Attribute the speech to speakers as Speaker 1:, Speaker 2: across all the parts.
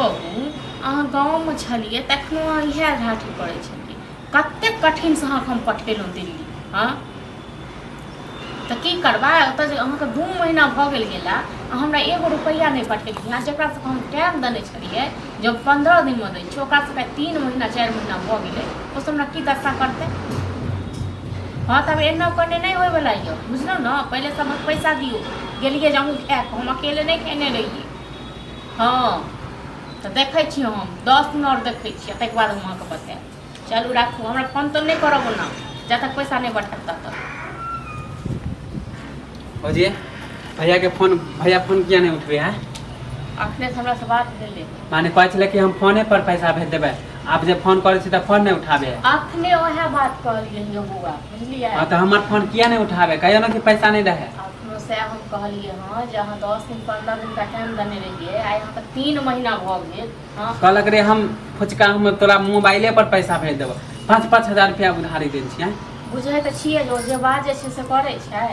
Speaker 1: कहूँ अहाँ गाँवमे छलियै तखनो अहाँ इएह घाटी करै छलियै। कतेक कठिनसँ अहाँके हम पठेलहुँ दिल्ली। हाँ तऽ की करबै, ओतऽ जे अहाँके 2 महीना भऽ गेला हमरा 1 रुपैआ नहि पठेलियै। जकरा सबके हम टाइम देने छलियै जब 15 दिनमे दै छियै ओकरा सबके 3 महीना 4 महीना भऽ गेलै, ओ सब हमरा की दशा करतै। हाँ तब एना करने नहीं होय वाला ये, बुझलो ना। पहले सब पैसा दियो, गेलिए जाऊँ खाए, हम अकेले नहीं खेने रहिए। हाँ तो देखे छी हम 10 दिन और देखे छी, तक बाद हम अहाँके बताएब। चलू राखू, हमरा फोन तो नहीं करब ना जब तक पैसा नहीं बढ़त तब।
Speaker 2: जी भैया फोन किया नहीं उठबे है?
Speaker 1: अखने से हमरा से बात भेले,
Speaker 2: माने कहै छले कि हम फोने पर पैसा भेज देबै, आप जब फोन करे छी त फोन नहीं उठाबे है।
Speaker 1: अखने ओहे बात कहलिए बुआ, बुझलिए।
Speaker 2: हां त हमर फोन किया नहीं उठाबे, कहियो ना कि पैसा नहीं रहे।
Speaker 1: अखनो से हम कहलिए हां जे अहाँ 10 दिन 15 दिन का टाइम देने रहिए, आइ अहाँ तक 3 महीना भ गेल। हां कहलक
Speaker 2: रे हम फुचका हम तोरा मोबाइले पर पैसा भेज देबो, 5-5 हजार रुपया उधारी देन छियै।
Speaker 1: बुझै त छियै जे बात जे छै से करै छै,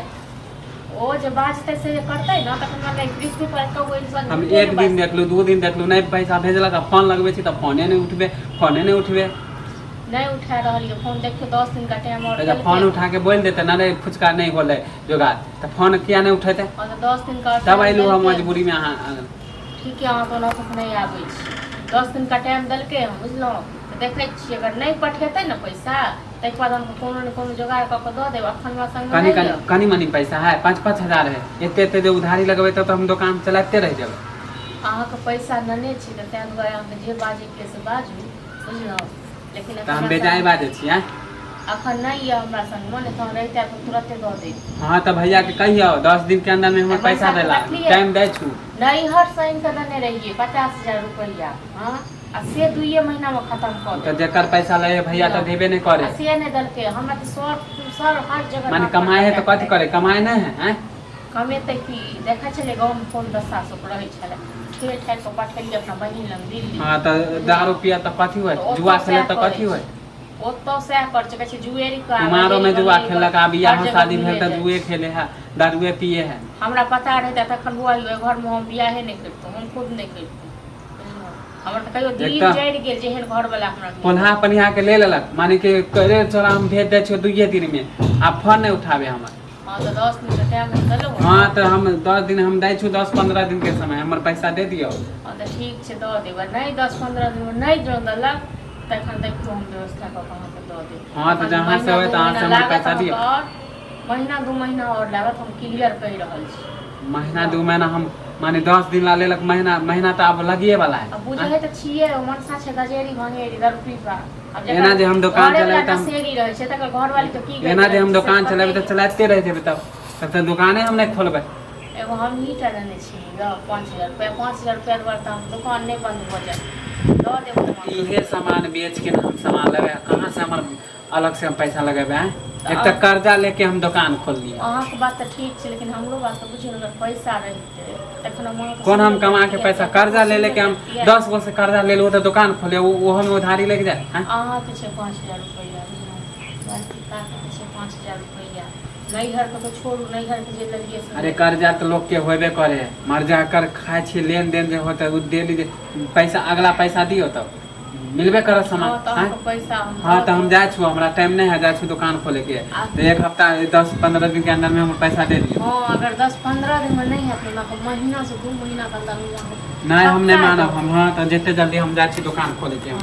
Speaker 1: ओ जे बाजते से जे करते ना त हमरा नहीं पृथ्वी पर कहू इंसान।
Speaker 2: हम 1 दिन देखलू 2 दिन देखलू नहीं पैसा भेजलक, फोन लगबे छी त फोने नहीं उठबे,
Speaker 1: नहीं उठा रहलिए फोन। देखियो 10 दिन का टाइम और
Speaker 2: जब फोन उठा के बोल देते ना रे फुचका नहीं होले जोगाड़, त फोन किया नहीं उठेते।
Speaker 1: और 10 दिन का
Speaker 2: तब आइलू हम मजबूरी में। अहाँ
Speaker 1: ठीक है, अहाँ तो ना कुछ नहीं आबै छी। 10 दिन का टाइम दलके हम, बुझलो। देखे छी अगर नहीं पठेते ना पैसा तक बाद हम कोनो न कोनो जुगाड़ क के द देब। अखन हमरा संग
Speaker 2: कनी मनी पैसा है, 5-5 हजार है, एते जो उधारी लगबे तो हम दुकान चलाते रह जाब।
Speaker 1: अहाँके पैसा नने छी त तैं दुआरे अहाँके जे बाजे के से बाजू, बुझलो। लेकिन
Speaker 2: हम बेजाय बाजे छी।
Speaker 1: अखन नहीं है हमरा संग मन, तो रहते तो तुरंत द दे।
Speaker 2: हां त भैया के कहियो 10 दिन के अंदर में हमर पैसा देला, टाइम दे छु।
Speaker 1: नहीं हर साइन के देने रहिए 50,000 रुपया। हां आ से 2 महीना में खत्म कर दे।
Speaker 2: त जेकर पैसा ले भैया त देबे नहीं करे,
Speaker 1: से नहीं दलके हमरा त सर हर जगह
Speaker 2: माने कमाए है तो कथि करे, कमाए नहीं है। हैं
Speaker 1: कमेते की देखै छले गांव में फोन 10 रहे छले, ठेर ठार के पठेलिए अपना बहिन लग दिल्ली।
Speaker 2: हां त दारू पिया त कथि होय, जुआ खेले त कथि होय।
Speaker 1: ओतो से कर छै कहै जुएरी का
Speaker 2: कुमारो में जुआ खेलक, आ बियाह शादी भेल त जुए खेले है, दारुए पिए है।
Speaker 1: हमरा पता रहता तखन बुआ घर में हम बियाहे नहीं करतो, हम खुद नहीं करतो। हमर त कहियो दिल जड़ गेल जेहन घर वाला हमरा
Speaker 2: कोल्हा पनिया के ले लेलक, माने के करे चोरा हम भेज दे छियो 2 दिन में, आ फोन नहीं उठाबे हमर।
Speaker 1: हां तो 10 दिन के टाइम देलो।
Speaker 2: हां तो हम 10 दिन हम दै छु, 10-15 दिन के समय हमर पैसा दे दियो।
Speaker 1: हां तो ठीक छै द देब, नहीं 10-15 दिन में नहीं जो दलक तखन देखतो हम व्यवस्था क के अहाँ के द देब।
Speaker 2: हां तो जहां से होय तहां से हमर पैसा दियो।
Speaker 1: महीना 2 महीना और लागत, हम क्लियर कह रहल छी।
Speaker 2: महीना 2 महीना हम माने 10 दिन ला लेलक, महीना त अब लगिए वाला है।
Speaker 1: अब बुझे त छिए मनसा छै गजेरी भंगेरी दरुपी बा। अब
Speaker 2: एना जे हम दुकान चलाए त
Speaker 1: सेरी रहे छै तकर घर वाली तो की
Speaker 2: एना जे हम दुकान चलाबे त चलाते रह जेबे, तब त दुकाने हम नहीं खोलबे।
Speaker 1: एगो हम हीटर देने छी 5000 रुपया, 5000 रुपया द्वारा हम दुकान नहीं बंद हो जाए द देब।
Speaker 2: इहे सामान बेच के हम सामान लेबे, कहां से हमर अलग से हम पैसा लगाबे हैं। एक त कर्जा लेके हम दुकान खोल लिए।
Speaker 1: अहाँ के बात त ठीक छै, लेकिन हमरो बात त बुझियो अगर पैसा रहते तखन हम
Speaker 2: कौन हम कमा के पैसा कर्जा ले लेके हम 10 गो से कर्जा ले लो तो दुकान खोले, वो हम उधारी लेके जाए हैं।
Speaker 1: अहाँ के छै 5000 रुपया, बाकी का के छै 5000 रुपया। नहीं घर के तो छोड़ू, नहीं घर के जे लगिए से।
Speaker 2: अरे कर्जा तो लोग के होबे करे, मर्जा कर खाए छी, लेन देन जे होता है दे लीजिए पैसा, अगला पैसा दियो तब मिलबे कर सामान। हाँ तो हम जाए छु, हमरा टाइम नहीं है, जाए छु दुकान खोले के, तो 1 हफ्ता 10-15 दिन के अंदर में हम पैसा दे दियो।
Speaker 1: हां अगर 10-15 दिन में नहीं है तो महीना से 2 महीना के अंदर में
Speaker 2: नहीं हम नहीं मानब हम। हाँ तो जितने जल्दी हम जाए छी दुकान खोले के हम।